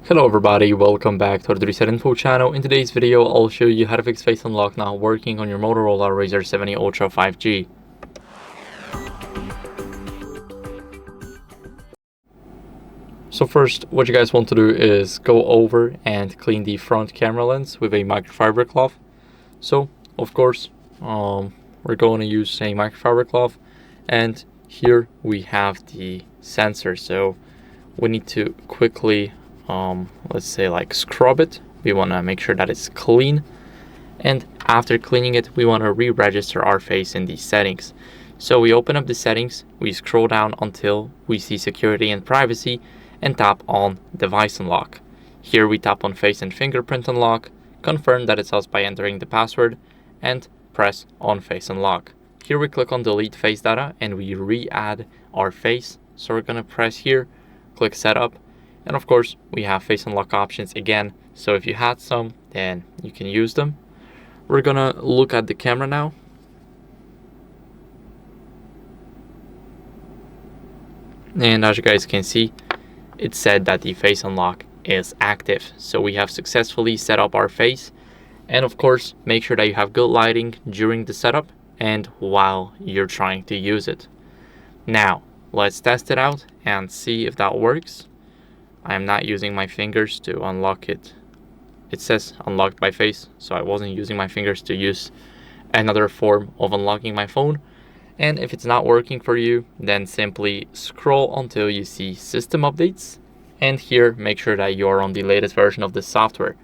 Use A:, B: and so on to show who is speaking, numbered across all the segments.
A: Hello everybody, welcome back to the HardReset.Info channel. In today's video, I'll show you how to fix face unlock not working on your Motorola Razr 70 Ultra 5G. So first, what you guys want to do is go over and clean the front camera lens with a microfiber cloth. So, of course, we're going to use a microfiber cloth, and here we have the sensor. So we need to quickly let's say like scrub it. We want to make sure that it's clean, and after cleaning it we want to re-register our face in these settings. So we open up the settings, we scroll down until we see security and privacy and tap on device unlock. Here we tap on face and fingerprint unlock, confirm that it's us by entering the password, and press on face unlock. Here we click on delete face data and we re-add our face. So we're gonna press here, click setup, and of course we have face unlock options again, so if you had some then you can use them. We're gonna look at the camera now, and as you guys can see, it said that the face unlock is active, so we have successfully set up our face. And of course, make sure that you have good lighting during the setup and while you're trying to use it. Now let's test it out and see if that works. I am not using my fingers to unlock it. It says unlocked by face, so I wasn't using my fingers to use another form of unlocking my phone. And if it's not working for you, then simply scroll until you see system updates, and here make sure that you're on the latest version of the software.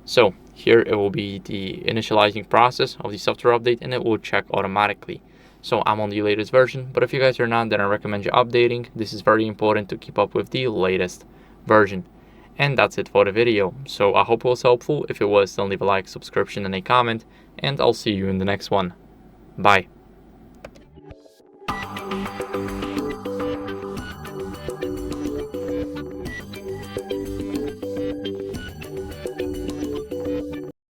A: So here it will be the initializing process of the software update, and it will check automatically. So I'm on the latest version, but if you guys are not, then I recommend you updating. This is very important to keep up with the latest version. And that's it for the video. So I hope it was helpful. If it was, then leave a like, subscription, and a comment, and I'll see you in the next one. Bye.